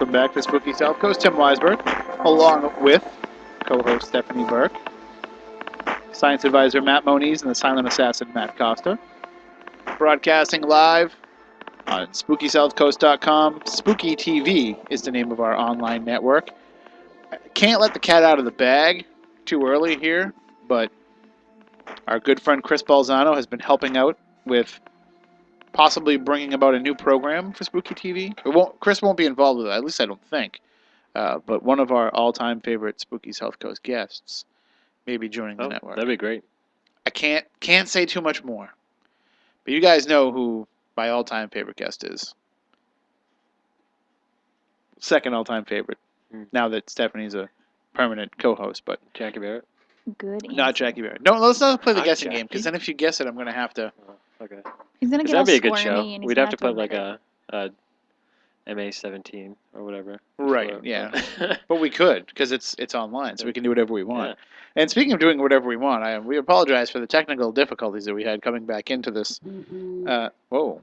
Welcome back to Spooky Southcoast. Tim Weisberg, along with co-host Stephanie Burke, science advisor Matt Moniz, and the silent assassin Matt Costa. Broadcasting live on SpookySouthCoast.com. Spooky TV is the name of our online network. Can't let the cat out of the bag too early here, but our good friend Chris Balzano has been helping out with possibly bringing about a new program for Spooky TV. Chris won't be involved with it, at least I don't think. But one of our all-time favorite Spooky South Coast guests may be joining the network. That'd be great. I can't say too much more, but you guys know who my all-time favorite guest is. Second all-time favorite. Now that Stephanie's a permanent co-host, but Jackie Barrett. Good answer. not Jackie Barrett. No, let's not play the Not guessing Jackie? game, because then if you guess it, I'm going to have to. Okay. He's gonna get all That'd be a good squirmy show. and he's We'd gonna have to put like admit a MA-17 or whatever. Right, So, yeah. But we could, because it's online, so we can do whatever we want. Yeah. And speaking of doing whatever we want, we apologize for the technical difficulties that we had coming back into this. Whoa.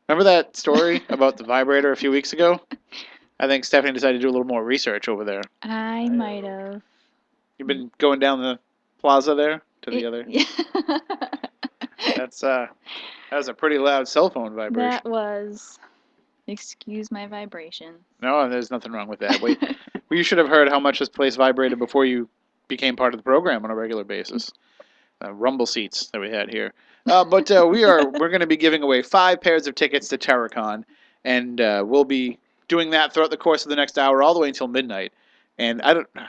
Remember that story about the vibrator a few weeks ago? I think Stephanie decided to do a little more research over there. I might have. You've been going down the plaza there to the other. Yeah. That was a pretty loud cell phone vibration. That was. Excuse my vibration. No, there's nothing wrong with that. Wait, you should have heard how much this place vibrated before you became part of the program on a regular basis. Rumble seats that we had here. But we're going to be giving away 5 pairs of tickets to TerrorCon, and we'll be doing that throughout the course of the next hour, all the way until midnight. And I don't know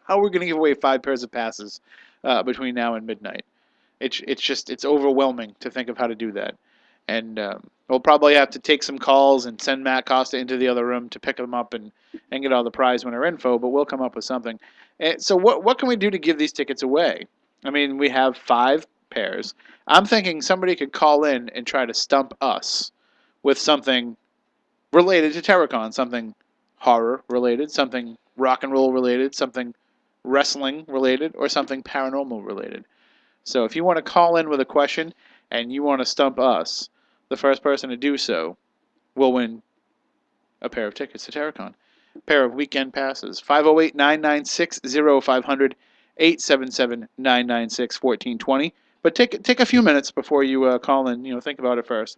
how we're going to give away 5 pairs of passes between now and midnight. It's overwhelming to think of how to do that. And we'll probably have to take some calls and send Matt Costa into the other room to pick them up and get all the prize winner info, but we'll come up with something. And so what can we do to give these tickets away? I mean, we have 5 pairs. I'm thinking somebody could call in and try to stump us with something related to TerrorCon, something horror related, something rock and roll related, something wrestling related, or something paranormal related. So if you want to call in with a question and you want to stump us, the first person to do so will win a pair of tickets to TerrorCon. A pair of weekend passes. 508-996-0500, 877-996-1420. But take a few minutes before you call in. Think about it first.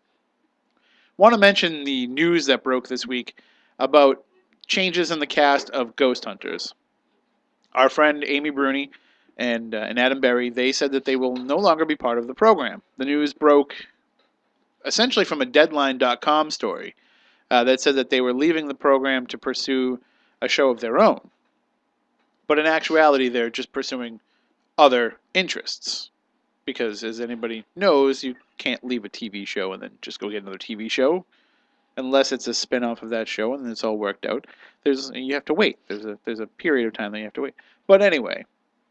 Want to mention the news that broke this week about changes in the cast of Ghost Hunters. Our friend Amy Bruni and Adam Berry, they said that they will no longer be part of the program. The news broke essentially from a Deadline.com story that said that they were leaving the program to pursue a show of their own. But in actuality, they're just pursuing other interests. Because, as anybody knows, you can't leave a TV show and then just go get another TV show. Unless it's a spin-off of that show and it's all worked out. You have to wait. There's a period of time that you have to wait. But anyway,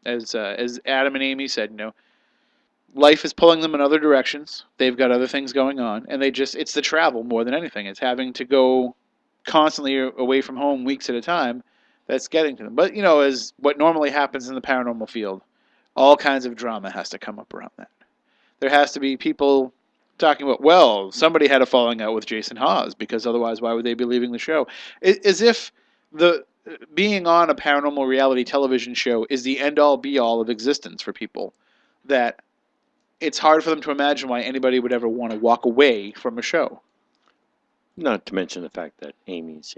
as Adam and Amy said, life is pulling them in other directions. They've got other things going on, and it's the travel more than anything. It's having to go constantly away from home weeks at a time that's getting to them. But, as what normally happens in the paranormal field, all kinds of drama has to come up around that. There has to be people talking about, well, somebody had a falling out with Jason Hawes, because otherwise why would they be leaving the show? As if being on a paranormal reality television show is the end-all be-all of existence for people, that it's hard for them to imagine why anybody would ever want to walk away from a show. Not to mention the fact that Amy's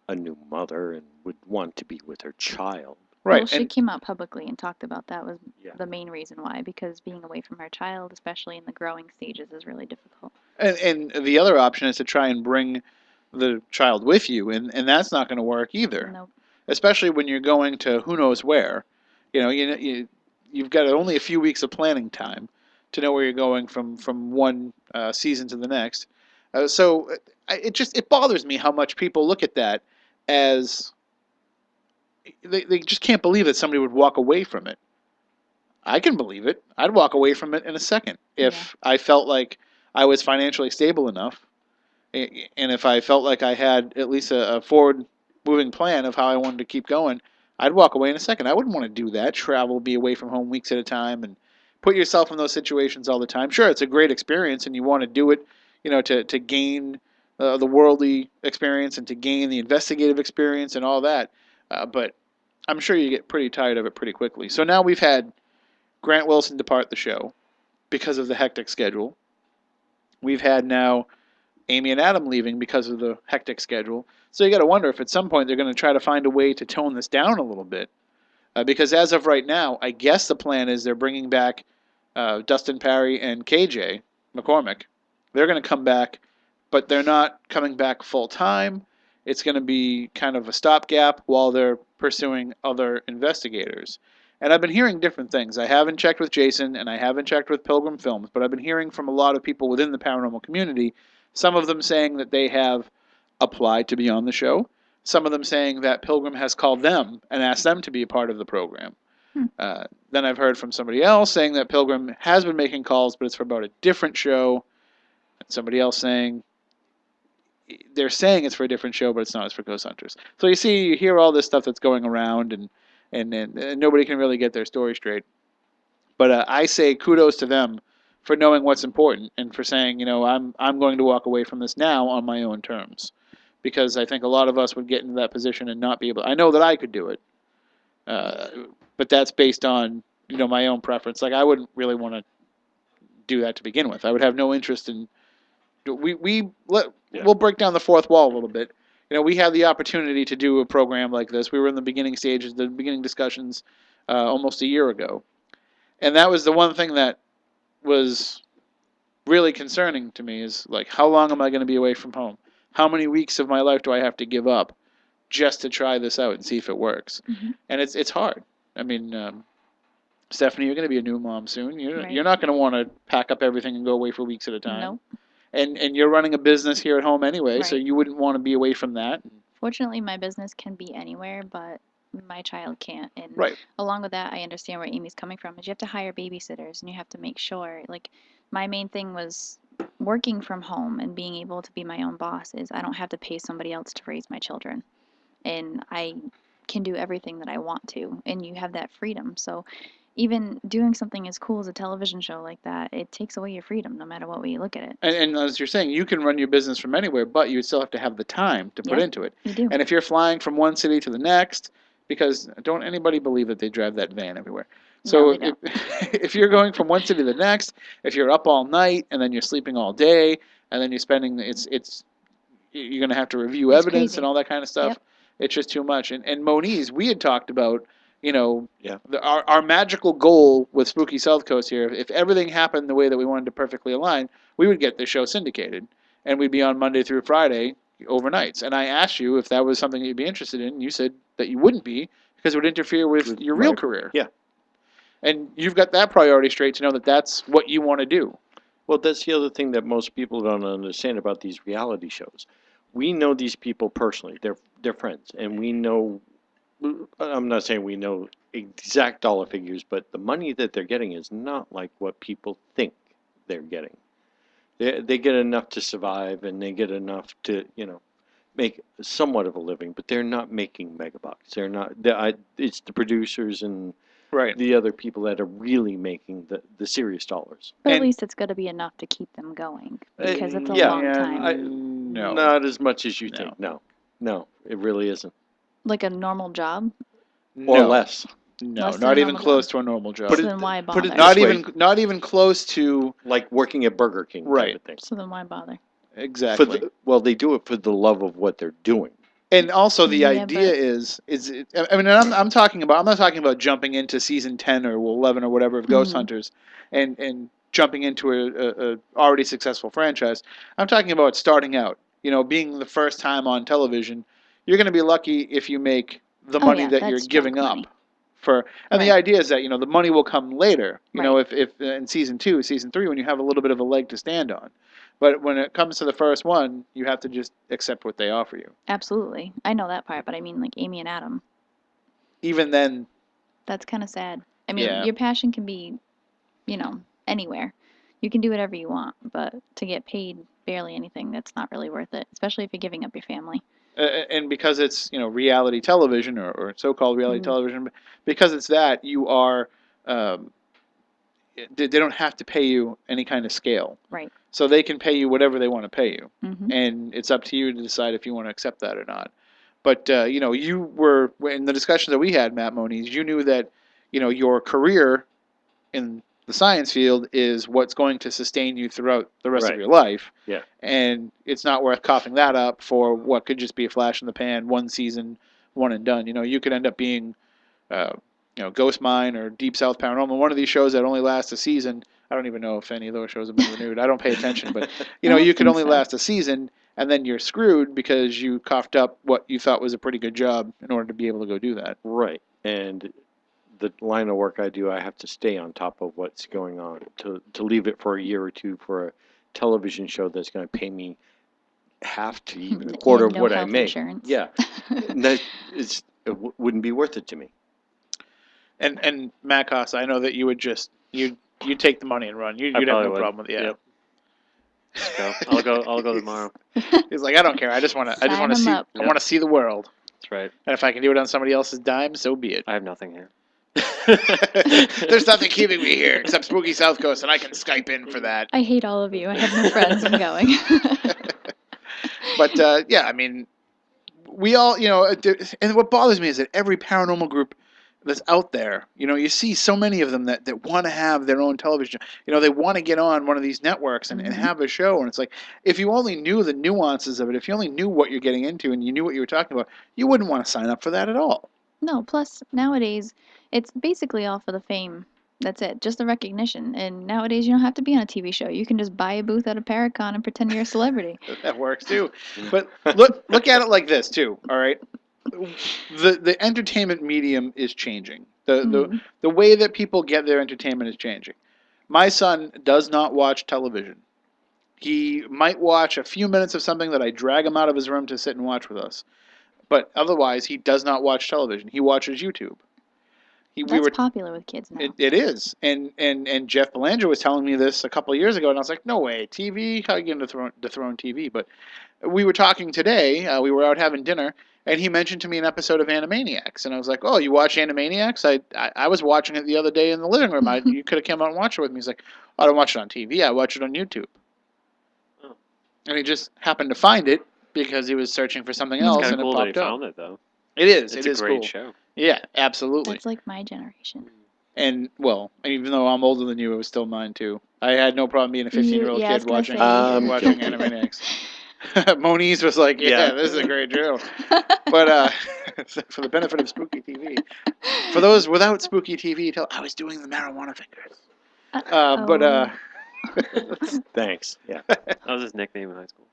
a new mother and would want to be with her child. Right. Well, she came out publicly and talked about that was Yeah. the main reason why, because being away from her child, especially in the growing stages, is really difficult. And the other option is to try and bring the child with you, and that's not going to work either. Nope. Especially when you're going to who knows where. You've got only a few weeks of planning time to know where you're going from one season to the next. So it bothers me how much people look at that as they just can't believe that somebody would walk away from it. I can believe it. I'd walk away from it in a second if I felt like I was financially stable enough, and if I felt like I had at least a forward-moving plan of how I wanted to keep going. I'd walk away in a second. I wouldn't want to do that. Travel, be away from home weeks at a time, and put yourself in those situations all the time. Sure, it's a great experience, and you want to do it, to gain the worldly experience and to gain the investigative experience and all that. But I'm sure you get pretty tired of it pretty quickly. So now we've had Grant Wilson depart the show because of the hectic schedule. We've had now Amy and Adam leaving because of the hectic schedule. So you got to wonder if at some point they're going to try to find a way to tone this down a little bit. Because as of right now, I guess the plan is they're bringing back Dustin Parry and KJ McCormick. They're going to come back, but they're not coming back full time. It's going to be kind of a stopgap while they're pursuing other investigators. And I've been hearing different things. I haven't checked with Jason and I haven't checked with Pilgrim Films, but I've been hearing from a lot of people within the paranormal community, some of them saying that they have applied to be on the show, some of them saying that Pilgrim has called them and asked them to be a part of the program. Then I've heard from somebody else saying that Pilgrim has been making calls, but it's for about a different show. And somebody else saying they're saying it's for a different show, but it's not. It's for Ghost Hunters. So you hear all this stuff that's going around, and nobody can really get their story straight. But I say kudos to them for knowing what's important and for saying, I'm going to walk away from this now on my own terms, because I think a lot of us would get into that position and not be able. I know that I could do it, uh, but that's based on my own preference. Like I wouldn't really want to do that to begin with. I would have no interest in. We'll break down the fourth wall a little bit. We had the opportunity to do a program like this. We were in the beginning stages, the beginning discussions, almost a year ago, and that was the one thing that was really concerning to me is like, how long am I going to be away from home? How many weeks of my life do I have to give up just to try this out and see if it works? Mm-hmm. And it's hard. I mean, Stephanie, you're going to be a new mom soon. Right. You're not going to want to pack up everything and go away for weeks at a time. Nope. And you're running a business here at home anyway, so Right. you wouldn't want to be away from that. Fortunately, my business can be anywhere, but my child can't. And Right. along with that, I understand where Amy's coming from. Is you have to hire babysitters, and you have to make sure. Like, my main thing was working from home and being able to be my own boss. Is I don't have to pay somebody else to raise my children, and I can do everything that I want to, and you have that freedom. So even doing something as cool as a television show like that, it takes away your freedom no matter what way you look at it. And as you're saying, you can run your business from anywhere, but you still have to have the time to put Yep, into it. you do. And if you're flying from one city to the next, because don't anybody believe that they drive that van everywhere. So No, they don't. if you're going from one city to the next, if you're up all night and then you're sleeping all day and then you're spending it's you're going to have to review It's evidence crazy. and all that kind of stuff. Yep. It's just too much. And Moniz, we had talked about, Yeah. our magical goal with Spooky Southcoast here. If everything happened the way that we wanted to perfectly align, we would get this show syndicated, and we'd be on Monday through Friday overnights. And I asked you if that was something that you'd be interested in. And you said that you wouldn't be because it would interfere with your real career. Yeah. And you've got that priority straight to know that that's what you want to do. Well, that's the other thing that most people don't understand about these reality shows. We know these people personally. They're friends, and we know. I'm not saying we know exact dollar figures, but the money that they're getting is not like what people think they're getting. They get enough to survive, and they get enough to make somewhat of a living, but they're not making megabucks. They're not. It's the producers and Right. the other people that are really making the serious dollars. But at And- least it's got to be enough to keep them going because it's a yeah, long time. No. Not as much as you No. think. No, it really isn't. Like a normal job. Or No. less. No, Less than not a even normal close job. to a normal job. Put So it- then why put it bother? not- not even close to Like working at Burger King type Right. of thing. So then why bother? exactly. Well, they do it for the love of what they're doing. And also the Yeah, idea but- is I mean I'm not talking about jumping into season 10 or 11 or whatever of Ghost Mhm. Hunters and jumping into a already successful franchise. I'm talking about starting out, being the first time on television. You're going to be lucky if you make the Oh, money yeah, that you're that's giving junk up money. and the Right. idea is that the money will come later, Right. if in season 2, season 3 when you have a little bit of a leg to stand on. But when it comes to the first one, you have to just accept what they offer you. Absolutely. I know that part, but I mean, like Amy and Adam. Even then, That's kind of sad. I mean, Yeah. your passion can be, anywhere. You can do whatever you want, but to get paid barely anything, that's not really worth it, especially if you're giving up your family. and because it's reality television or so-called reality Mhm. television, because it's that you are, um, they don't have to pay you any kind of scale. Right. So they can pay you whatever they want to pay you, Mm-hmm. and it's up to you to decide if you want to accept that or not. But you were in the discussions that we had, Matt Moniz. You knew that your career in the science field is what's going to sustain you throughout the rest of Right. your life. Yeah. And it's not worth coughing that up for what could just be a flash in the pan, one season, one and done. You could end up being, uh, Ghost Mine or Deep South Paranormal, one of these shows that only lasts a season. I don't even know if any of those shows have been renewed. I don't pay attention, but I don't you could think only so. last a season, and then you're screwed because you coughed up what you thought was a pretty good job in order to be able to go do that. Right. And the line of work I do, I have to stay on top of what's going on. To leave it for a year or two for a television show that's going to pay me half to even a quarter of no what I health make. insurance. Yeah. That wouldn't be worth it to me. And Matt Costa, I know that you would just you take the money and run. You'd have probably no would. problem with it. Yeah. Yep. Just go. I'll go tomorrow. He's like, I don't care. I just want to Sign 'em see. up. I want to see the world. That's right. And if I can do it on somebody else's dime, so be it. I have nothing here. There's nothing keeping me here except spooky Southcoast, and I can Skype in for that. I hate all of you. I have no friends. I'm going. But yeah, I mean, we all, and what bothers me is that every paranormal group that's out there, you see so many of them that want to have their own television. They want to get on one of these networks and Mhm. have a show. And it's like, if you only knew the nuances of it, if you only knew what you're getting into and you knew what you were talking about, you wouldn't want to sign up for that at all. No, plus nowadays it's basically all for the fame. That's it, just the recognition. And nowadays you don't have to be on a TV show. You can just buy a booth at a TerrorCon and pretend you're a celebrity. That works too. But look at it like this too. All right, the entertainment medium is changing. Mm. The way that people get their entertainment is changing. My son does not watch television. He might watch a few minutes of something that I drag him out of his room to sit and watch with us. But otherwise, he does not watch television. He watches YouTube. We That's were popular with kids now. it is, and Jeff Belanger was telling me this a couple of years ago, and I was like, no way, TV? How are you going to dethrone TV? But we were talking today. We were out having dinner, and he mentioned to me an episode of Animaniacs, and I was like, "Oh, you watch Animaniacs? I was watching it the other day in the living room. You could have come out and watched it with me." He's like, "I don't watch it on TV. I watch it on YouTube." Oh. And he just happened to find it because he was searching for something It's else, kind and of it cool that he popped up. found it though. It is. It's It a is great cool. show. Yeah, absolutely. That's like my generation. And well, even though I'm older than you, it was still mine too. I had no problem being a 15-year-old Yeah, I was kid gonna watching say. watching Guilty. Animaniacs. Moniz was like, "Yeah, Yeah. this is a great show." But for the benefit of spooky TV, for those without spooky TV, I was doing the marijuana fingers. But Oh. Thanks. Yeah. That was his nickname in high school.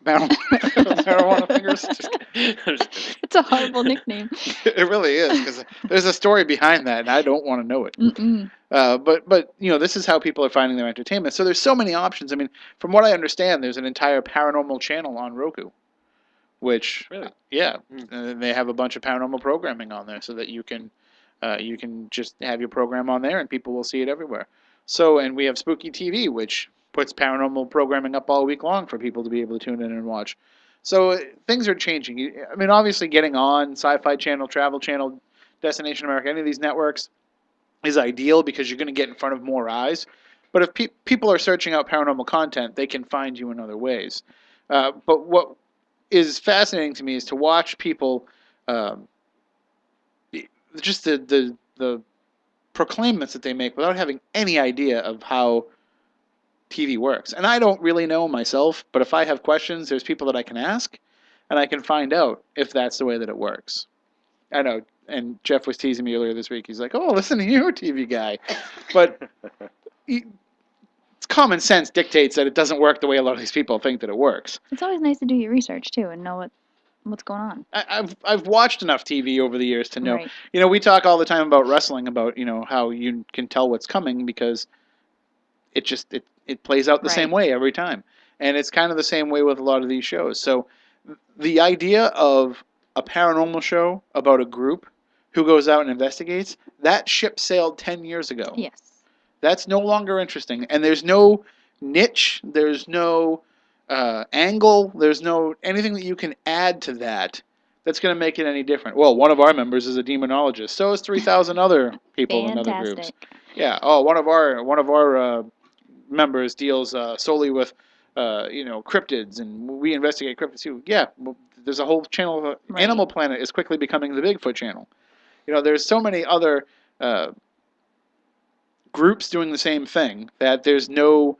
marijuana fingers. Just kidding. I'm just kidding. It's a horrible nickname. It really is because there's a story behind that, and I don't want to know it. Mm-mm. But this is how people are finding their entertainment. So there's so many options. I mean, from what I understand, there's an entire paranormal channel on Roku, which Really? yeah, Hmm. and they have a bunch of paranormal programming on there, so that you can just have your program on there, and people will see it everywhere. So, and we have Spooky TV, which puts paranormal programming up all week long for people to be able to tune in and watch. So things are changing. I mean, obviously, getting on Sci-Fi Channel, Travel Channel, Destination America, any of these networks is ideal because you're going to get in front of more eyes. But if people are searching out paranormal content, they can find you in other ways. But what is fascinating to me is to watch people, um, just the proclaimments that they make without having any idea of how TV works. And I don't really know myself, but if I have questions, there's people that I can ask, and I can find out if that's the way that it works. I know, and Jeff was teasing me earlier this week. He's like, "Oh, listen to you, TV guy," but it's common sense dictates that it doesn't work the way a lot of these people think that it works. It's always nice to do your research too and know what's going on. I've watched enough TV over the years to know. Right. We talk all the time about wrestling, about how you can tell what's coming because it plays out the same Right. way every time, and it's kind of the same way with a lot of these shows. So the idea of a paranormal show about a group who goes out and investigates, that ship sailed 10 years ago. Yes. That's no longer interesting. And there's no niche, there's no angle, there's no anything that you can add to that that's going to make it any different. Well, one of our members is a demonologist. So is 3,000 other people in other groups. Fantastic. Yeah. Oh, one of our members deals solely with cryptids, and we investigate cryptids too. Yeah. Well, there's a whole channel. Right. Animal Planet is quickly becoming the Bigfoot channel. There's so many other groups doing the same thing that there's no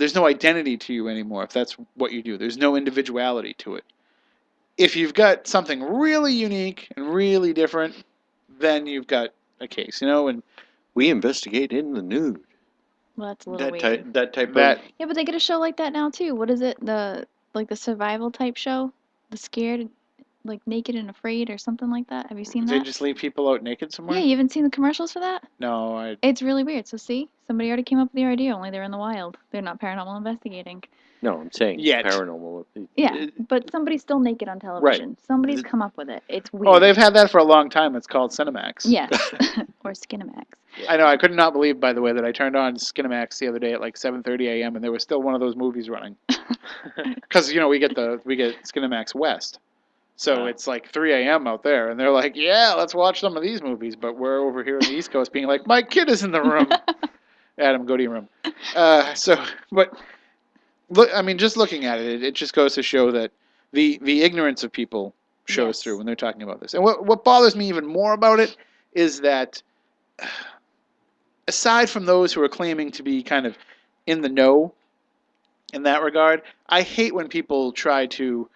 identity to you anymore if that's what you do. There's no individuality to it. If you've got something really unique and really different, then you've got a case, and We investigate in the nude. Well, that's a little That weird. type, that type that of. Yeah, but they get a show like that now too. What is it? The survival type show? The scared, like Naked and Afraid or something like that. Have you seen they that? just leave people out naked somewhere. Yeah, you haven't seen the commercials for that? No, I. It's really weird. So see, somebody already came up with the idea, only they're in the wild. They're not paranormal investigating. No, I'm saying Yet. paranormal. Yeah, but somebody's still naked on television. Somebody's come up with it. It's weird. Oh, they've had that for a long time. It's called Cinemax. Yes, or Skinamax. I know. I could not believe, by the way, that I turned on Skinemax the other day at like 7:30 a.m. and there was still one of those movies running. Because we get Skinemax West, so Wow. it's like 3 a.m. out there, and they're like, "Yeah, let's watch some of these movies." But we're over here in the East Coast, being like, "My kid is in the room." Adam, go to your room. But look, I mean, just looking at it, it just goes to show that the ignorance of people shows Yes. through when they're talking about this. And what bothers me even more about it is that, aside from those who are claiming to be kind of in the know in that regard, I hate when people try to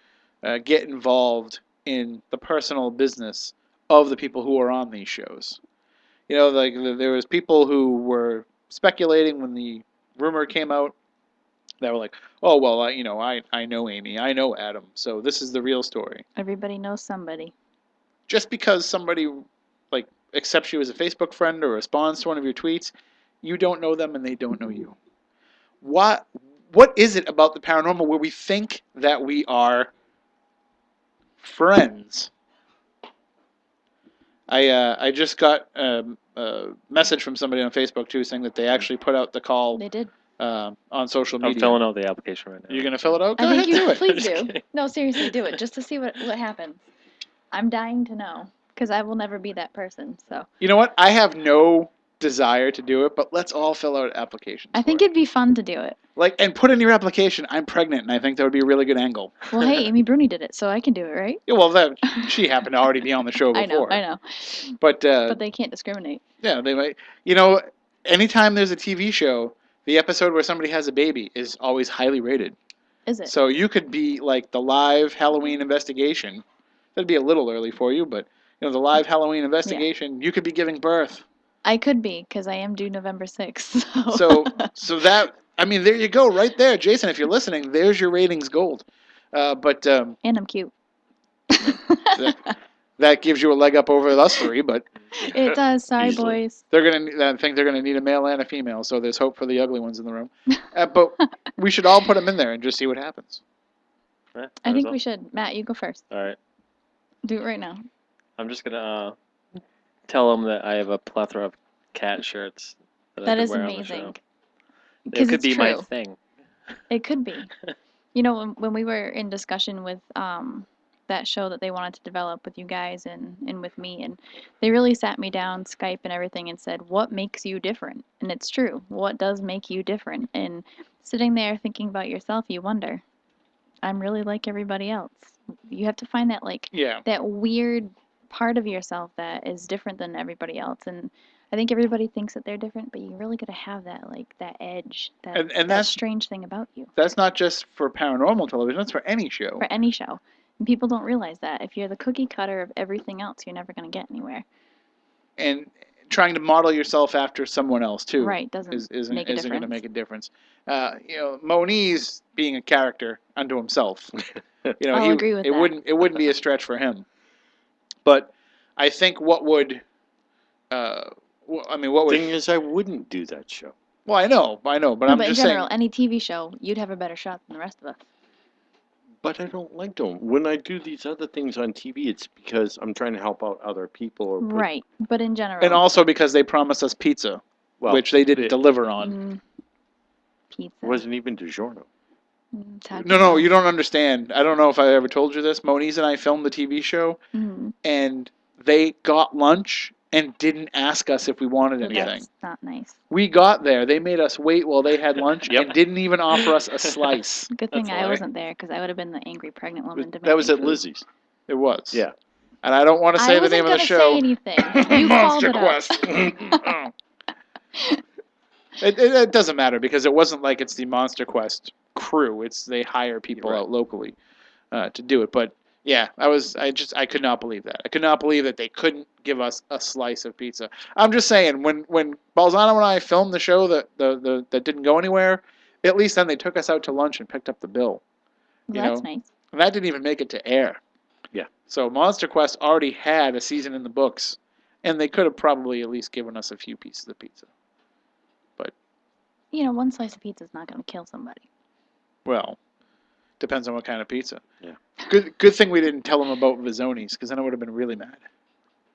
get involved in the personal business of the people who are on these shows. Like there was people who were speculating when the rumor came out that were like, "Oh well, I know Amy, I know Adam, so this is the real story." Everybody knows somebody. Just because somebody like accepts you as a Facebook friend or responds to one of your tweets, you don't know them and they don't know you. What is it about the paranormal where we think that we are friends? I just got a message from somebody on Facebook too saying that they actually put out the call They did. on social I'm media. filling out the application right now. You're gonna fill it out? Go I think ahead, do you it. please Just do. kidding. No, seriously, do it just to see what happens. I'm dying to know because I will never be that person. So You know what? I have no desire to do it, but let's all fill out applications. I think for it. it'd be fun to do it. And put in your application, I'm pregnant, and I think that would be a really good angle. Well, hey, Amy Bruni did it, so I can do it, right? Yeah, well, she happened to already be on the show before. I know. But But they can't discriminate. yeah, they might. Anytime there's a TV show, the episode where somebody has a baby is always highly rated. Is it? So you could be like the live Halloween investigation. That'd be a little early for you, but the live Halloween investigation, you could be giving birth. I could be because I am due November 6th. So that, I mean, there you go, right there, Jason. If you're listening, there's your ratings gold. But and I'm cute. that gives you a leg up over us three. But It does. Sorry, Easily. boys. I think they're gonna need a male and a female. So there's hope for the ugly ones in the room. But we should all put them in there and just see what happens. Yeah, I might as think well. we should. Matt, you go first. All right. Do it right now. I'm just gonna tell them that I have a plethora of cat shirts that I That could is wear on the amazing. show. It Because could it's be my true. thing. It could be. When we were in discussion with that show that they wanted to develop with you guys and with me, and they really sat me down, Skype and everything, and said, "What makes you different?" And it's true. What does make you different? And sitting there thinking about yourself, you wonder, I'm really like everybody else. You have to find that Yeah. that weird part of yourself that is different than everybody else. And I think everybody thinks that they're different, but you really got to have that edge, And that that's strange thing about you that's not just for paranormal television. That's for any show. for any show. And people don't realize that. If you're the cookie cutter of everything else, you're never going to get anywhere. And trying to model yourself after someone else too. Right, doesn't isn't make a going to difference. make a difference. Moniz being a character unto himself. I'll agree with it that. wouldn't be a stretch for him. But I think what would what would Thing is, I wouldn't do that show. well I know, but No, I'm but in just general, saying. any TV show, you'd have a better shot than the rest of us. But I don't like them. When I do these other things on TV, it's because I'm trying to help out other people. Or put- Right, but in general. And also because they promised us pizza, well, which they didn't it deliver on. Pizza. wasn't even DiGiorno. Taco No, Bell. you don't understand. I don't know if I ever told you this. Moniz and I filmed the TV show, Mhm. and they got lunch and didn't ask us if we wanted Well, anything. that's not nice. We got there. They made us wait while they had lunch Yep. and didn't even offer us a slice. Good That's thing all I right. wasn't there because I would have been the angry pregnant woman demanding That was at food. Lizzie's. It was. Yeah. And I don't want to say I the name wasn't of the gonna say show. anything. You called Monster it Quest. up. It doesn't matter because it wasn't like it's the Monster Quest crew. It's they hire people Right. out locally to do it. But yeah, I could not believe that. I could not believe that they couldn't give us a slice of pizza. I'm just saying when Balzano and I filmed the show that didn't go anywhere, at least then they took us out to lunch and picked up the bill. Well, You that's know, nice. and that didn't even make it to air. Yeah. So Monster Quest already had a season in the books, and they could have probably at least given us a few pieces of pizza. You know, one slice of pizza is not gonna kill somebody. Well, depends on what kind of pizza. Yeah. Good thing we didn't tell them about Vizzoni's, because then I would have been really mad.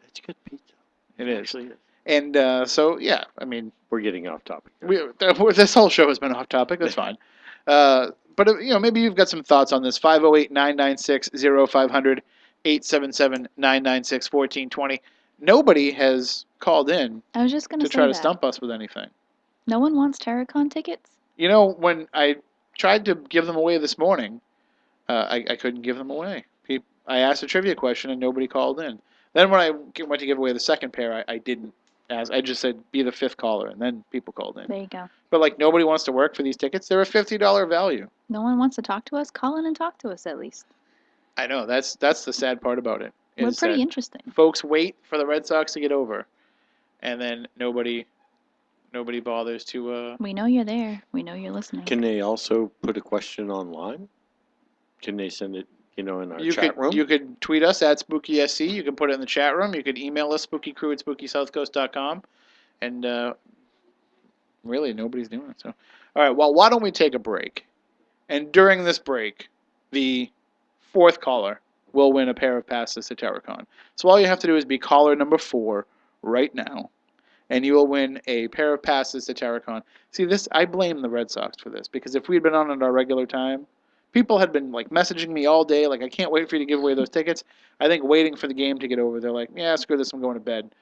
It's good pizza. It is. Actually is. And so yeah, I mean, We're getting off topic. here. this whole show has been off topic. That's fine. But maybe you've got some thoughts on this. 508-996-0500, 877-996-1420. Nobody has called in I was just gonna to say try to that. stump us with anything. No one wants TerrorCon tickets? You know, when I tried to give them away this morning, I couldn't give them away. I asked a trivia question and nobody called in. Then when I went to give away the second pair, I didn't ask. I just said be the fifth caller, and then people called in. There you go. But like nobody wants to work for these tickets. They're a $50 value. No one wants to talk to us? Call in and talk to us at least. I know that's the sad part about it. We're Is pretty that interesting. folks wait for the Red Sox to get over, and then nobody bothers to. We know you're there. We know you're listening. Can they also put a question online? Can they send it, in our chat room? You could tweet us at SpookySC. You can put it in the chat room. You could email us spookycrew@spookysouthcoast.com. And really, nobody's doing it. So, all right. Well, why don't we take a break? And during this break, the fourth caller will win a pair of passes to TerrorCon. So all you have to do is be caller number 4 right now, and you will win a pair of passes to TerrorCon. See, I blame the Red Sox for this, because if we'd been on at our regular time, people had been like messaging me all day, like, I can't wait for you to give away those tickets. I think waiting for the game to get over, they're like, yeah, screw this, I'm going to bed.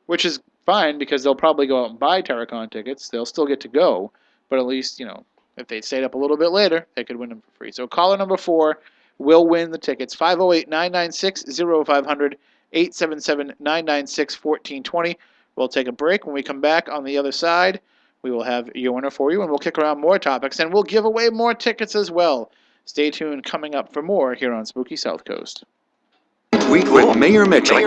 Which is fine, because they'll probably go out and buy TerrorCon tickets. They'll still get to go, but at least, if they stayed up a little bit later, they could win them for free. So caller number 4 will win the tickets. 508-996-0500, 877-996-1420. We'll take a break. When we come back on the other side, we will have your winner for you, and we'll kick around more topics, and we'll give away more tickets as well. Stay tuned, coming up for more here on Spooky South Coast. Week with Mayor Mitchell.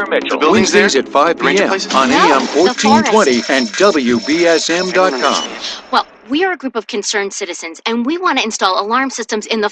Wednesdays at 5 p.m. on AM 1420 and WBSM.com. Well, we are a group of concerned citizens, and we want to install alarm systems in the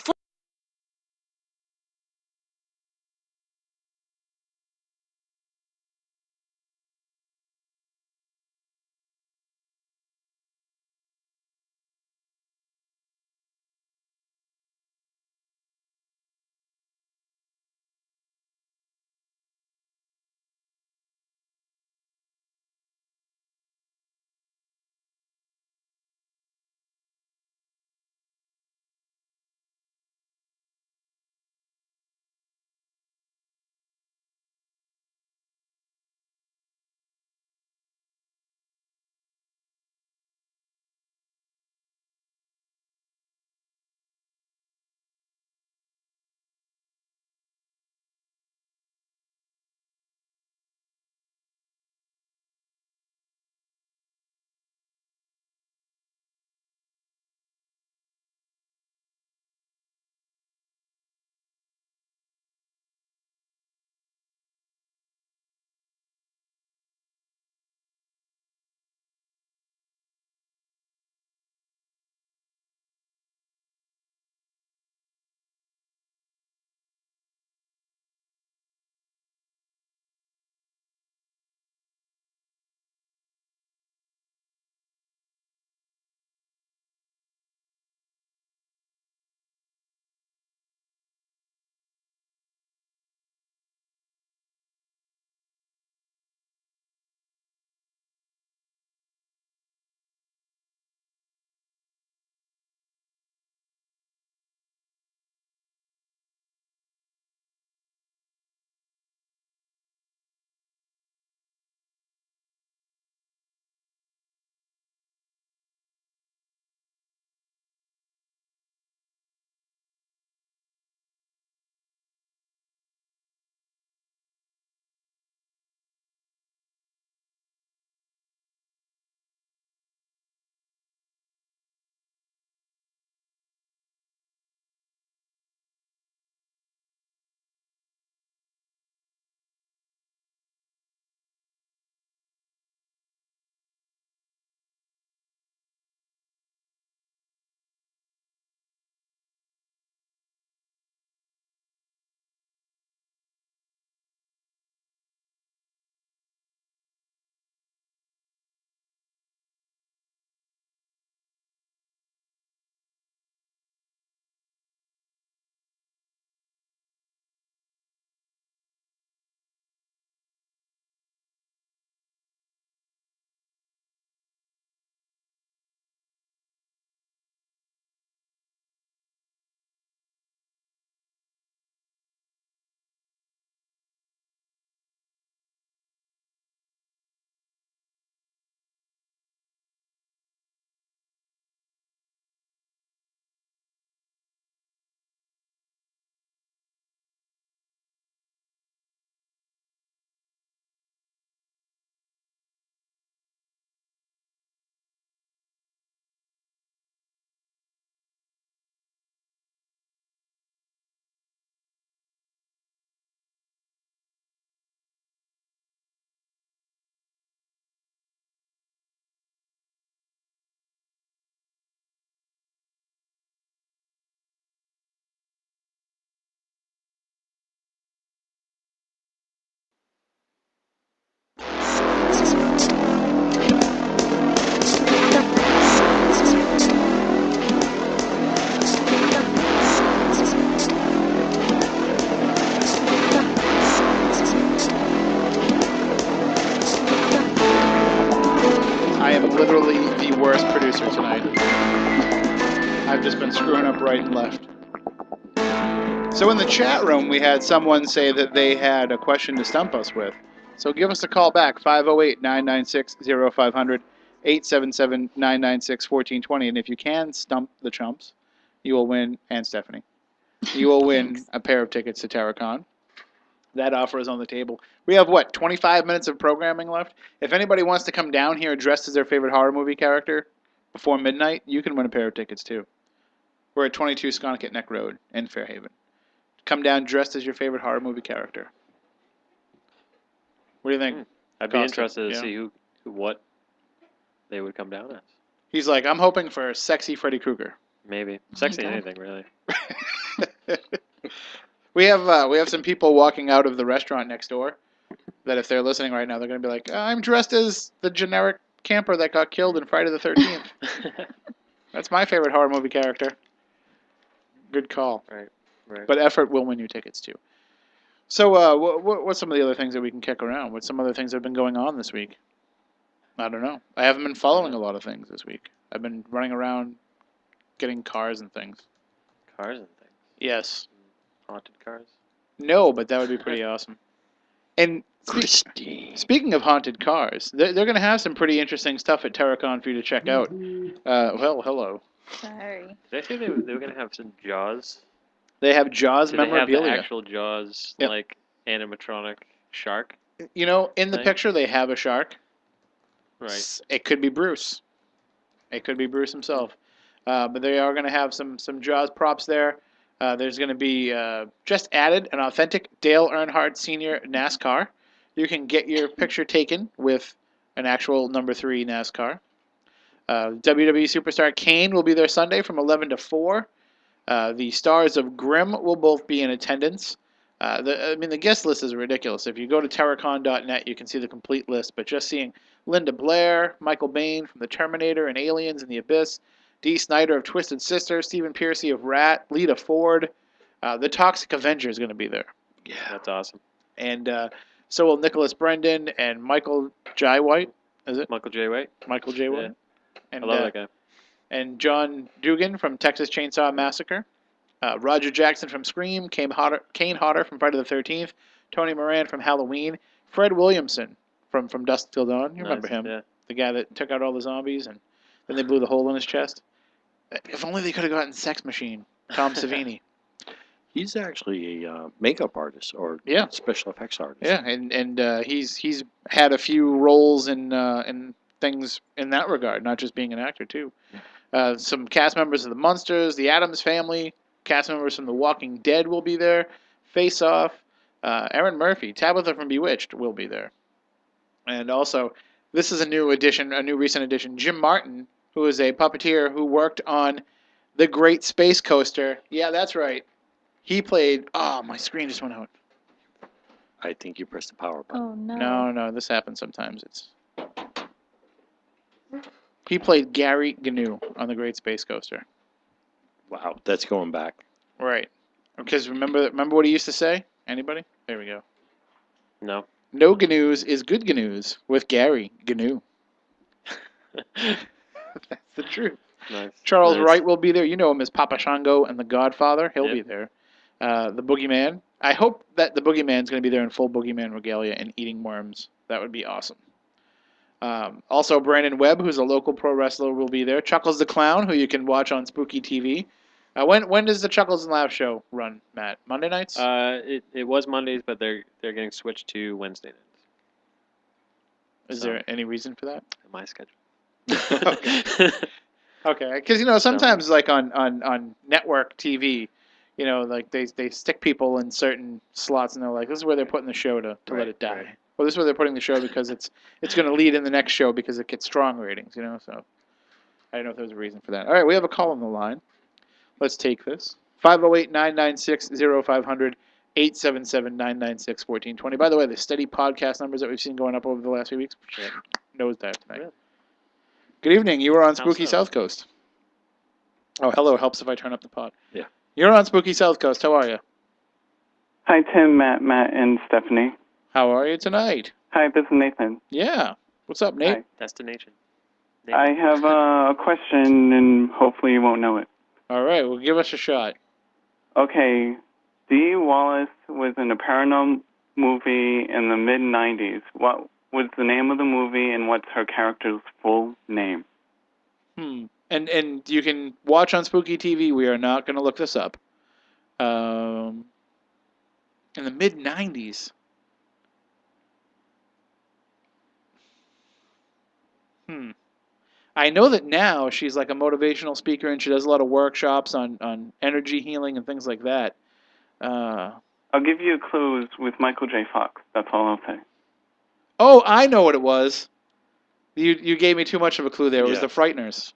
up right and left. So in the chat room, we had someone say that they had a question to stump us with. So give us a call back, 508-996-0500, 877-996-1420. And if you can stump the chumps, you will win, and Stephanie, you will win Thanks. a pair of tickets to TerrorCon. That offer is on the table. We have, 25 minutes of programming left? If anybody wants to come down here dressed as their favorite horror movie character before midnight, you can win a pair of tickets too. We're at 22 Sconticut Neck Road in Fairhaven. Come down dressed as your favorite horror movie character. What do you think? I'd be Costa? interested to Yeah. see what they would come down as. He's like, I'm hoping for sexy Freddy Krueger. Maybe sexy God. anything really. We have some people walking out of the restaurant next door that if they're listening right now, they're going to be like, I'm dressed as the generic camper that got killed in Friday the 13th. That's my favorite horror movie character. Good call. Right. But effort will win you tickets too. So what's some of the other things that we can kick around? What's some other things that have been going on this week? I don't know. I haven't been following a lot of things this week. I've been running around getting cars and things. Cars and things. Yes. Haunted cars. No, but that would be pretty awesome. And Christine. speaking of haunted cars, they're going to have some pretty interesting stuff at TerrorCon for you to check out. Well, hello. Sorry. Did I say they were going to have some Jaws? They have Jaws Do they have the memorabilia. actual Jaws, Yep. like animatronic shark? You know, in the Thing? picture they have a shark. Right. It could be Bruce. It could be Bruce himself. But they are going to have some Jaws props there. There's going to be just added an authentic Dale Earnhardt Sr. NASCAR. You can get your picture taken with an actual number 3 NASCAR. WWE superstar Kane will be there Sunday from 11 to 4. The stars of Grimm will both be in attendance. The guest list is ridiculous. If you go to TerrorCon.net, you can see the complete list. But just seeing Linda Blair, Michael Bain from The Terminator and Aliens and the Abyss, Dee Snider of Twisted Sister, Stephen Piercy of Rat, Lita Ford, the Toxic Avenger is going to be there. Yeah. That's awesome. And so will Nicholas Brendan and Michael Jai White. Is it? Michael J. White. Michael J. White. Yeah. And, I love that guy. And John Dugan from Texas Chainsaw Massacre. Roger Jackson from Scream, Kane Hodder from Friday the 13th, Tony Moran from Halloween, Fred Williamson from Dusk Till Dawn. You remember him? Yeah. The guy that took out all the zombies and then they blew the hole in his chest. If only they could have gotten Sex Machine, Tom Savini. He's actually a makeup artist or Yeah. special effects artist. Yeah, and he's had a few roles in things in that regard, not just being an actor too. Some cast members of the Munsters, the Addams Family, cast members from The Walking Dead will be there. Face Off, Aaron Murphy, Tabitha from Bewitched will be there, and also this is a new recent addition. Jim Martin, who is a puppeteer who worked on The Great Space Coaster. Yeah, that's right. He played. Oh, my screen just went out. I think you pressed the power button. Oh no. No, this happens sometimes. He played Gary Gnu on The Great Space Coaster. Wow, that's going back. Right. Because remember what he used to say? Anybody? There we go. No. No Gnu's is good Gnu's with Gary Gnu. That's the truth. Nice. Charles Nice. Wright will be there. You know him as Papa Shango and the Godfather. He'll Yep. be there. The Boogeyman. I hope that the Boogeyman's going to be there in full Boogeyman regalia and eating worms. That would be awesome. Also, Brandon Webb, who's a local pro wrestler, will be there. Chuckles the Clown, who you can watch on Spooky TV. When does the Chuckles and Laugh show run, Matt? Monday nights? It was Mondays, but they're getting switched to Wednesday nights. Is there any reason for that? My schedule. Okay, because sometimes like on network TV, like they stick people in certain slots and they're like, this is where they're putting the show to let Right, it die. right. Well, this is where they're putting the show because it's going to lead in the next show because it gets strong ratings, So I don't know if there's a reason for that. All right, we have a call on the line. Let's take this. 508-996-0500, 877-996-1420. By the way, the steady podcast numbers that we've seen going up over the last few weeks, nosedive tonight. Yeah. Good evening. You were on How Spooky so? Southcoast. Oh, hello. Helps if I turn up the pod. Yeah. You're on Spooky Southcoast. How are you? Hi, Tim, Matt, and Stephanie. How are you tonight? Hi, this is Nathan. Yeah. What's up, Nate? Hi. Destination. I have a question, and hopefully you won't know it. All right, well, give us a shot. Okay, Dee Wallace was in a paranormal movie in the mid-90s. What was the name of the movie and what's her character's full name? And you can watch on Spooky TV. We are not going to look this up. In the mid '90s. I know that now she's like a motivational speaker and she does a lot of workshops on energy healing and things like that. I'll give you clues with Michael J. Fox. That's all I'll say. Oh, I know what it was. You gave me too much of a clue there. It was Yeah. the Frighteners.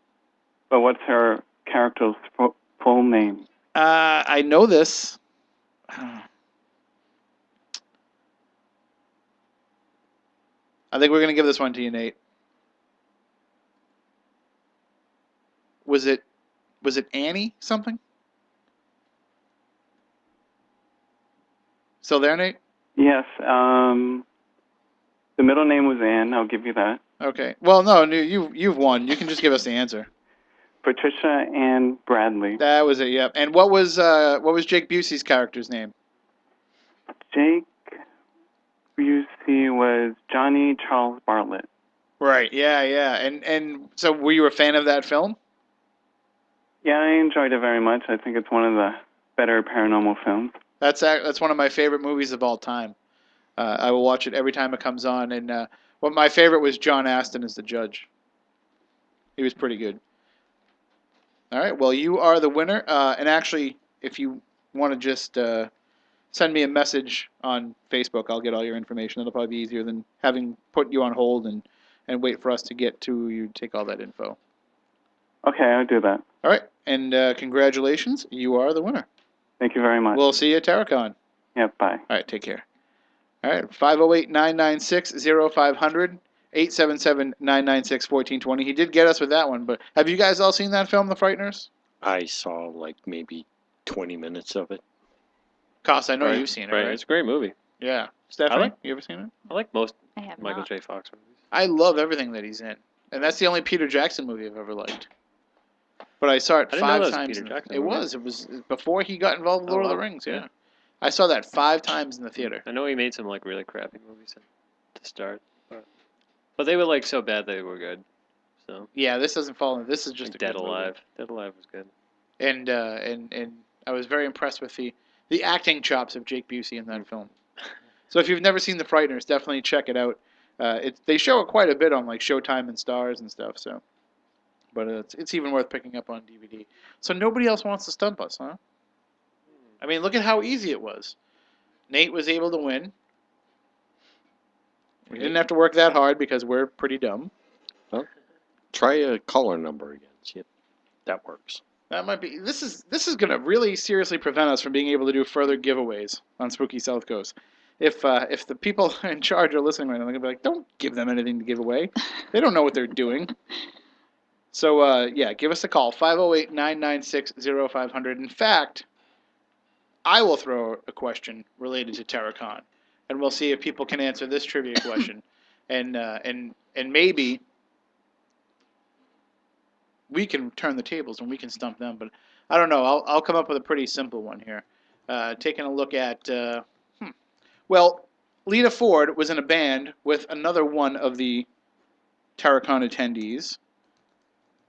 But what's her character's full name? I know this. I think we're going to give this one to you, Nate. Was it Annie something? Still there, Nate? Yes, the middle name was Ann. I'll give you that. Okay. Well, no, you've won. You can just give us the answer. Patricia Ann Bradley. That was it. Yep. And what was Jake Busey's character's name? Jake Busey was Johnny Charles Bartlett. Right. Yeah. Yeah. And so, were you a fan of that film? Yeah, I enjoyed it very much. I think it's one of the better paranormal films. That's one of my favorite movies of all time. I will watch it every time it comes on. And what my favorite was John Astin as the judge. He was pretty good. All right. Well, you are the winner. And actually, if you want to just send me a message on Facebook, I'll get all your information. That'll probably be easier than having put you on hold and wait for us to get to you to take all that info. Okay, I'll do that. All right. And congratulations. You are the winner. Thank you very much. We'll see you at TerrorCon. Yep, bye. All right. Take care. All right. 508-996-0500. 877-996-1420. He did get us with that one, but have you guys all seen that film, The Frighteners? I saw like maybe 20 minutes of it. Cost, I know Right, you've seen it, right? right? It's a great movie. Yeah. Stephanie, like- you ever seen it? I like most I have Michael not. J. Fox movies. I love everything that he's in, and that's the only Peter Jackson movie I've ever liked. But I saw it I didn't know 5 that was a times. Peter Jackson It movie. was. It was before he got involved with Oh, Lord of the wow. Rings. Yeah. Yeah. I saw that 5 times in the theater. I know he made some like really crappy movies to start, but they were like so bad they were good. So Yeah, this doesn't fall in. This is just like a Dead good movie. Alive. Dead Alive was good. And I was very impressed with the acting chops of Jake Busey in that film. So if you've never seen The Frighteners, definitely check it out. They show it quite a bit on like Showtime and Stars and stuff. So, but it's even worth picking up on DVD. So nobody else wants to stump us, huh? I mean, look at how easy it was. Nate was able to win. We didn't have to work that hard because we're pretty dumb. Try a caller number again. See if that works. That might be. This is going to really seriously prevent us from being able to do further giveaways on Spooky South Coast. If the people in charge are listening right now, they're gonna be like, "Don't give them anything to give away. They don't know what they're doing." So yeah, give us a call 508-996-0500. In fact, I will throw a question related to TerrorCon, and we'll see if people can answer this trivia question, and maybe we can turn the tables and we can stump them. But I don't know. I'll come up with a pretty simple one here. Taking a look at well, Lita Ford was in a band with another one of the TerrorCon attendees.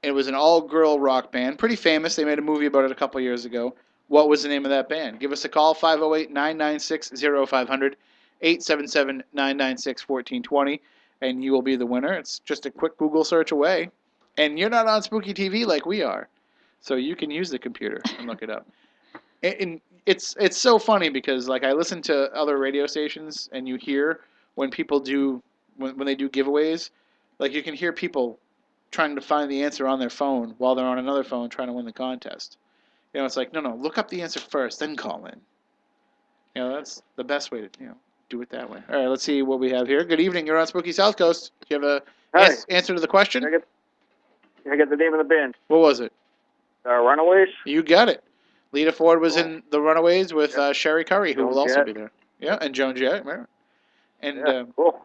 It was an all-girl rock band, pretty famous. They made a movie about it a couple years ago. What was the name of that band? Give us a call, 508-996-0500, 877-996-1420, and you will be the winner. It's just a quick Google search away. And you're not on Spooky TV like we are, so you can use the computer and look it up. And it's so funny because like I listen to other radio stations and you hear when people do when they do giveaways, like you can hear people trying to find the answer on their phone while they're on another phone trying to win the contest. You know, it's like no, look up the answer first, then call in. You know, that's the best way to do it that way. All right, let's see what we have here. Good evening. You're on Spooky South Coast. Do you have a answer to the question? Can I get the name of the band? What was it? Runaways? You got it. Lita Ford was in The Runaways with Sherry Curry, who Joan will also Jett. be there. Yeah, and Joan Jett. Right. And Cool.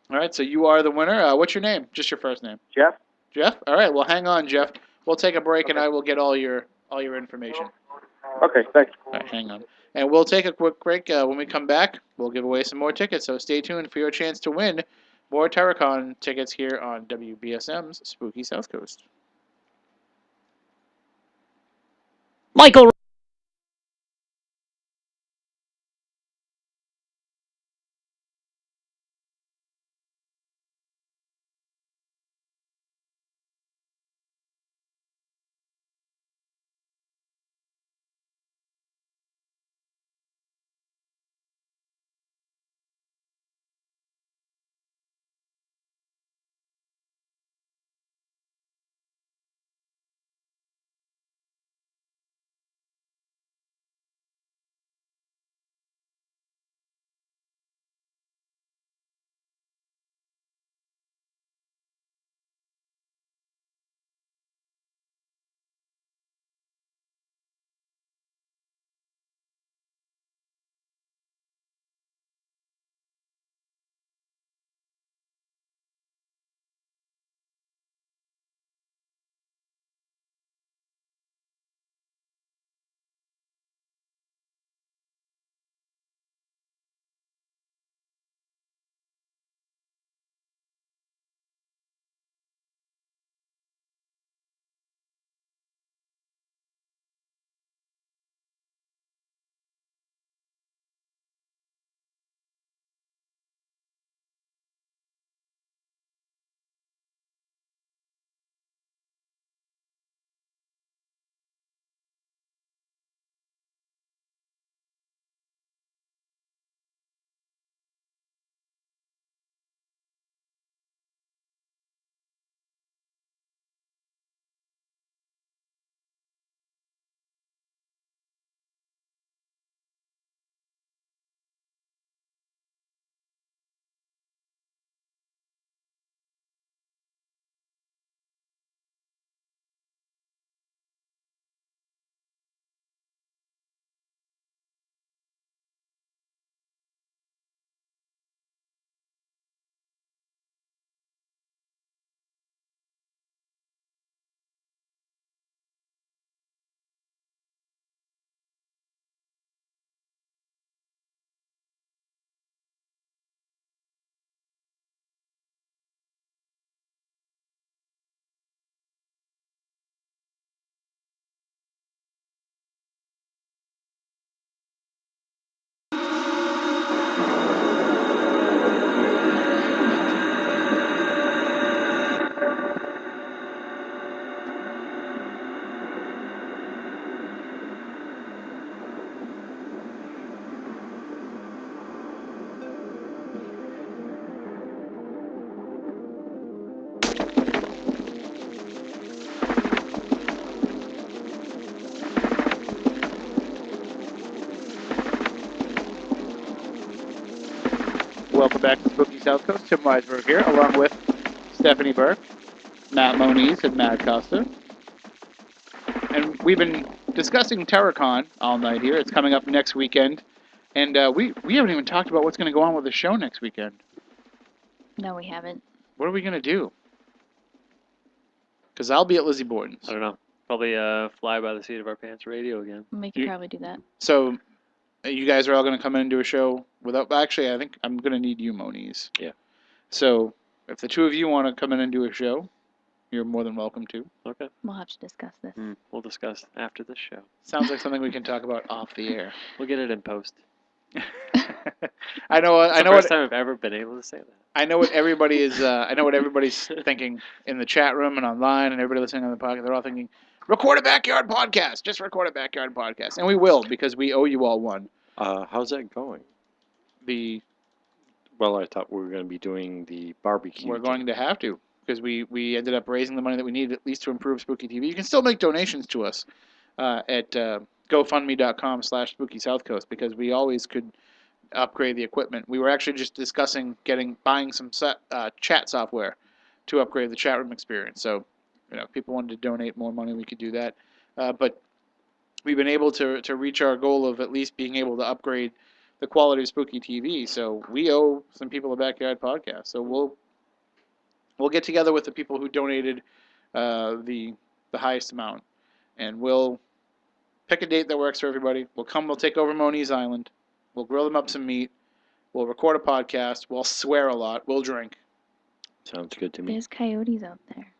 all right, so you are the winner. What's your name? Just your first name. Jeff? Jeff? All right, well, hang on, Jeff. We'll take a break, and I will get all your all your information. Okay, thanks. All right, hang on. And we'll take a quick break. When we come back, we'll give away some more tickets. So stay tuned for your chance to win more TerrorCon tickets here on WBSM's Spooky South Coast. Michael. Welcome back to Spooky South Coast. Tim Weisberg here, along with Stephanie Burke, Matt Moniz, and Matt Costa. And we've been discussing TerrorCon all night here. It's coming up next weekend. And we haven't even talked about what's going to go on with the show next weekend. No, we haven't. What are we going to do? Because I'll be at Lizzie Borden's. I don't know. Probably fly by the seat of our pants radio again. We could probably do that. So you guys are all going to come in and do a show without... Actually, I think I'm going to need you, Moniz. Yeah. So if the two of you want to come in and do a show, you're more than welcome to. Okay. We'll have to discuss this. We'll discuss after the show. Sounds like something we can talk about off the air. We'll get it in post. I know. It's I know the first what. time I've ever been able to say that. I know what everybody is. I know what everybody's thinking in the chat room and online, and everybody listening on the podcast. They're all thinking, "Record a backyard podcast. Just record a backyard podcast," and we will because we owe you all one. How's that going? Well, I thought we were going to be doing the barbecue. We're going to have to because we ended up raising the money that we needed at least to improve Spooky TV. You can still make donations to us at GoFundMe.com/Spooky South Coast because we always could upgrade the equipment. We were actually just discussing buying some chat software to upgrade the chat room experience. So, if people wanted to donate more money, we could do that. But we've been able to reach our goal of at least being able to upgrade the quality of Spooky TV. So we owe some people a backyard podcast. So we'll get together with the people who donated the highest amount, and we'll Pick a date that works for everybody. We'll come. We'll take over Moniz Island. We'll grill them up some meat. We'll record a podcast. We'll swear a lot. We'll drink. Sounds good to me. There's coyotes out there.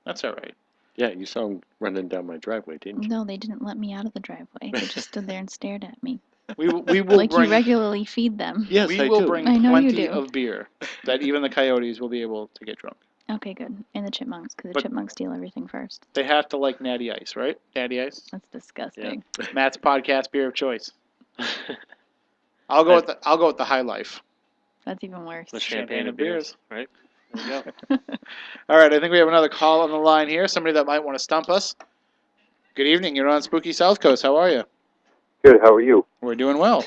That's all right. Yeah, you saw them running down my driveway, didn't you? No, they didn't let me out of the driveway. They just stood there and stared at me. We will Like bring. you regularly feed them. Yes, we I will do. bring I know you plenty do. of beer that even the coyotes will be able to get drunk. Okay, good. And the chipmunks, because the But- chipmunks steal everything first. They have to like Natty Ice, right? Natty Ice. That's disgusting. Matt's podcast beer of choice. I'll go with the High Life. That's even worse. The Champagne champagne of of beers, right? There you go. All right, I think we have another call on the line here. Somebody that might want to stump us. Good evening. You're on Spooky Southcoast. How are you? Good. How are you? We're doing well.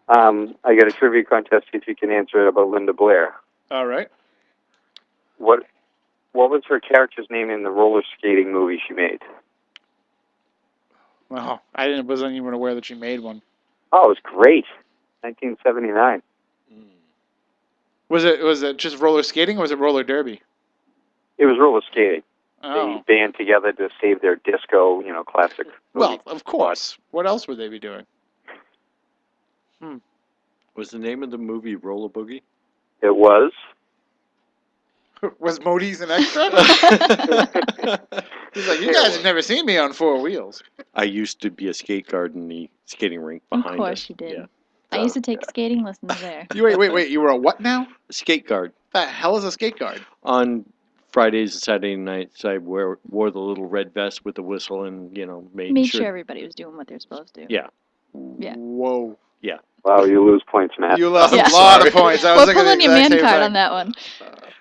I got a trivia contest. See if you can answer it about Linda Blair. All right. What was her character's name in the roller skating movie she made? Well, wasn't even aware that she made one. Oh, it was great. 1979. Was it just roller skating or was it roller derby? It was roller skating. Oh. They band together to save their disco, classic movie. Well, of course. What else would they be doing? Was the name of the movie Roller Boogie? It was. Was Modi's an extra? He's like, you guys have never seen me on four wheels. I used to be a skate guard in the skating rink Of behind course us. you did. Yeah. I used to take skating lessons there. You wait. You were a what now? Skate guard. The hell is a skate guard? On Fridays and Saturday nights, I wore the little red vest with the whistle and, Made sure everybody was doing what they're supposed to. Yeah. Yeah. Whoa. Yeah. Wow, you lose points, Matt. You lost Yeah. a lot of points. I was We're thinking the pulling your exact man same card thing. on that one.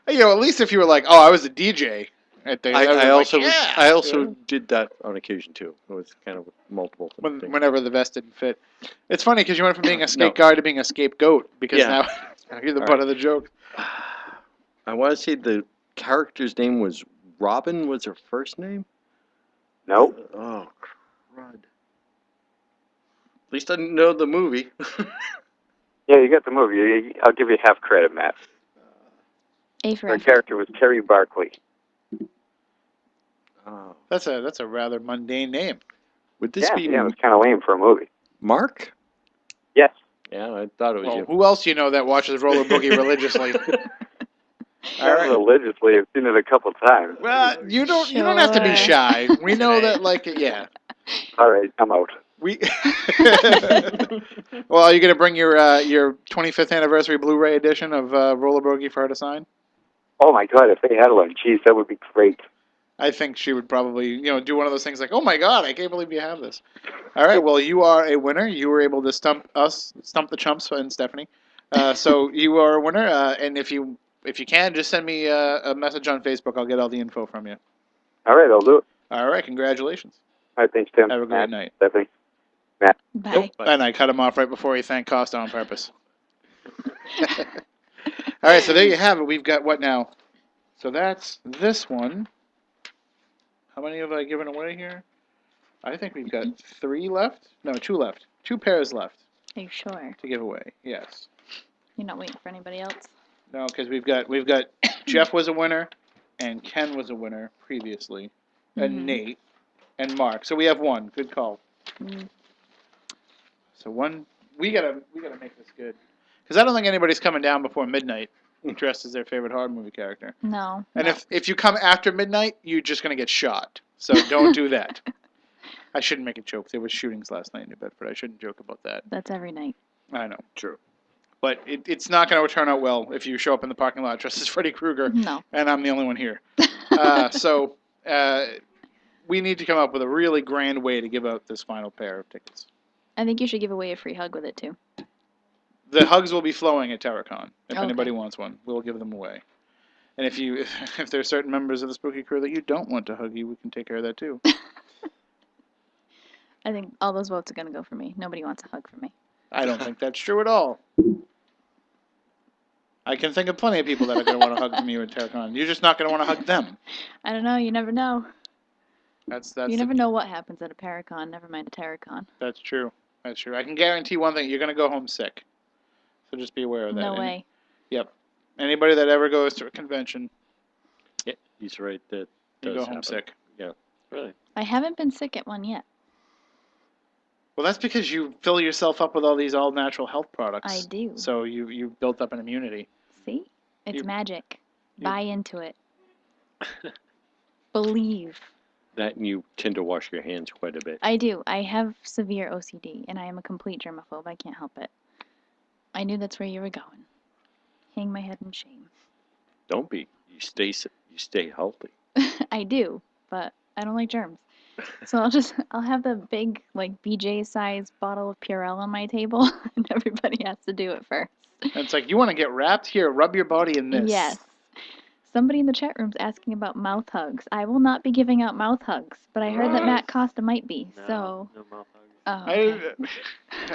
At least if you were like, oh, I was a DJ at the. I also yeah. did that on occasion too. It was kind of multiple things. Whenever the vest didn't fit. It's funny because you went from being a No. skate guard to being a scapegoat because Yeah. now you're the All butt right. of the joke. I want to say the character's name was Robin. Was her first name? Nope. Oh, crud. At least I didn't know the movie. Yeah, you got the movie. I'll give you half credit, Matt. A for Her effort. character was Terry Barkley. Oh. That's a rather mundane name. Would this be It was kind of lame for a movie. Mark? Yes. Yeah, I thought it was Well, you. who else do you know that watches Roller Boogie religiously? All Not right. religiously. I've seen it a couple times. Well, you don't have to be Sure. shy. We know that, yeah. All right, I'm out. We. Well, are you gonna bring your 25th anniversary Blu-ray edition of Roller Boogie for her to sign? Oh my God, if they had one, geez, that would be great. I think she would probably, do one of those things like, "Oh my God, I can't believe you have this." All right, well, you are a winner. You were able to stump the chumps and Stephanie. So you are a winner. And if you can, just send me a message on Facebook. I'll get all the info from you. All right, I'll do it. All right, congratulations. All right, thanks, Tim. Have a great Matt, night. Stephanie. Bye. And I cut him off right before he thanked Costa on purpose. All right, so there you have it. We've got what now? So that's this one. How many have I given away here? I think we've got 3 left. No, 2 left. 2 pairs left Are you sure? to give away. Yes. You're not waiting for anybody else? No, because we've got Jeff was a winner, and Ken was a winner previously, and Mhm. Nate, and Mark. So we have 1. Good call. Mm. So 1. We gotta make this good, because I don't think anybody's coming down before midnight dressed as their favorite horror movie character. No. And no. if you come after midnight, you're just gonna get shot. So don't do that. I shouldn't make a joke. There was shootings last night in New Bedford. I shouldn't joke about that. That's every night. I know. True. But it's not going to turn out well if you show up in the parking lot dressed as Freddy Krueger, No. and I'm the only one here. So we need to come up with a really grand way to give out this final pair of tickets. I think you should give away a free hug with it too. The hugs will be flowing at TerrorCon. If Okay. anybody wants one, we'll give them away. And if there's certain members of the spooky crew that you don't want to hug you, we can take care of that too. I think all those votes are gonna go for me. Nobody wants a hug from me. I don't think that's true at all. I can think of plenty of people that are going to want to hug from you at TerrorCon. You're just not going to want to hug them. I don't know. You never know. That's You never know what happens at a Paracon. Never mind a TerrorCon. That's true. That's true. I can guarantee one thing: you're going to go home sick. So just be aware of that. No way. Yep. Anybody that ever goes to a convention, He's right. That you does go home happen. sick. Yeah. Really? I haven't been sick at one yet. Well, that's because you fill yourself up with all these all-natural health products. I do. So you built up an immunity. See? It's You- magic. you- Buy into it. Believe. That and you tend to wash your hands quite a bit. I do. I have severe OCD, and I am a complete germaphobe. I can't help it. I knew that's where you were going. Hang my head in shame. Don't be. You stay healthy. I do, but I don't like germs. So I'll have the big, like, BJ size bottle of Purell on my table, and everybody has to do it first. And it's like, you want to get wrapped? Here, rub your body in this. Yes. Somebody in the chat room's asking about mouth hugs. I will not be giving out mouth hugs, but I heard that Matt Costa might be, so. No mouth hugs. Oh, okay.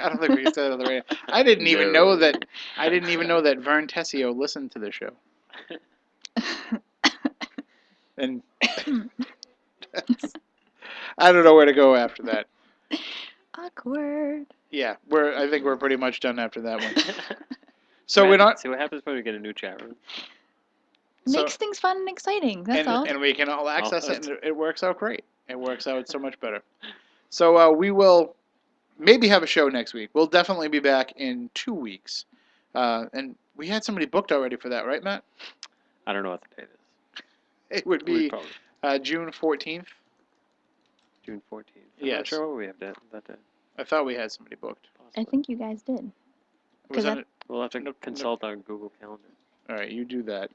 I don't think we said it on the radio. I didn't even know that Vern Tessio listened to the show. And I don't know where to go after that. Awkward. Yeah, I think we're pretty much done after that one. So So we're not. See what happens when we get a new chat room. So- Makes things fun and exciting, that's all. And we can all access it, Almost. and it works out great. It works out so much better. So we will maybe have a show next week. We'll definitely be back in 2 weeks. And we had somebody booked already for that, right, Matt? I don't know what the date is. It would We be probably June 14th. June 14th. I'm Yes. not sure what we have that day. I thought we had somebody booked. I think you guys did. Was 'Cause that We'll have to No- consult our Google Calendar. All right, you do that.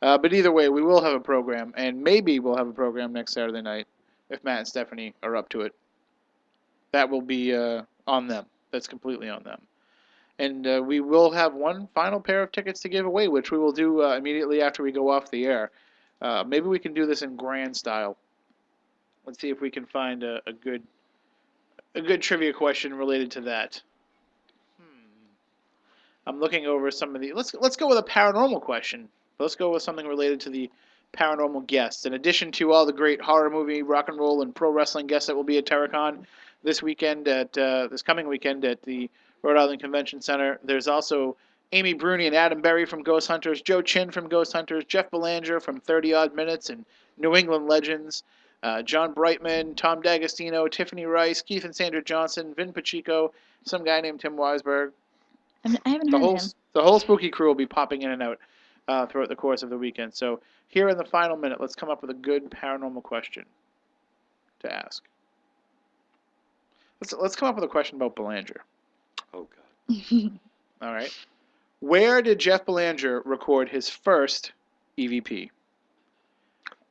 But either way, we will have a program, and maybe we'll have a program next Saturday night if Matt and Stephanie are up to it. That will be on them. That's completely on them. And we will have one final pair of tickets to give away, which we will do immediately after we go off the air. Maybe we can do this in grand style. Let's see if we can find a good trivia question related to that. I'm looking over some of the. Let's go with a paranormal question. Let's go with something related to the paranormal guests. In addition to all the great horror movie, rock and roll, and pro wrestling guests that will be at TerrorCon this coming weekend at the Rhode Island Convention Center, there's also Amy Bruni and Adam Berry from Ghost Hunters, Joe Chin from Ghost Hunters, Jeff Belanger from 30 Odd Minutes and New England Legends, John Brightman, Tom D'Agostino, Tiffany Rice, Keith and Sandra Johnson, Vin Pacheco, some guy named Tim Weisberg. I haven't The heard whole of him. the whole spooky crew will be popping in and out throughout the course of the weekend. So here in the final minute, let's come up with a good paranormal question to ask. Let's come up with a question about Belanger. Oh, God. All right. Where did Jeff Belanger record his first EVP?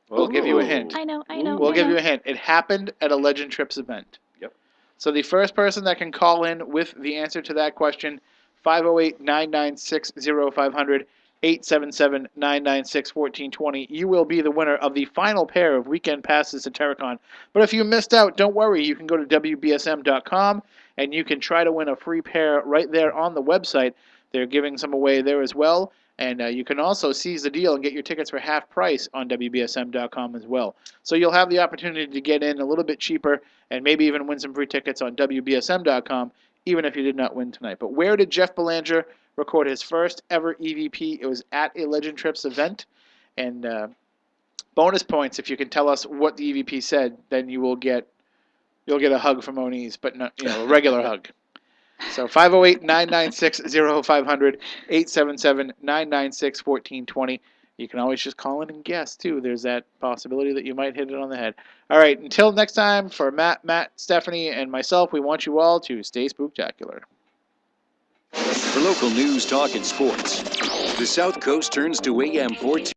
We'll give you a hint. I know. We'll give you a hint. It happened at a Legend Trips event. Yep. So the first person that can call in with the answer to that question, 508-996-0500, 877-996-1420, you will be the winner of the final pair of weekend passes to TerrorCon. But if you missed out, don't worry. You can go to WBSM.com and you can try to win a free pair right there on the website. They're giving some away there as well. And you can also seize the deal and get your tickets for half price on WBSM.com as well. So you'll have the opportunity to get in a little bit cheaper and maybe even win some free tickets on WBSM.com, even if you did not win tonight. But where did Jeff Belanger record his first ever EVP? It was at a Legend Trips event. And bonus points if you can tell us what the EVP said, then you'll get a hug from Moniz, but not a regular hug. So 508-996-0500, 877-996-1420. You can always just call in and guess, too. There's that possibility that you might hit it on the head. All right, until next time, for Matt, Stephanie, and myself, we want you all to stay spooktacular. For local news, talk, and sports, the South Coast turns to AM 14.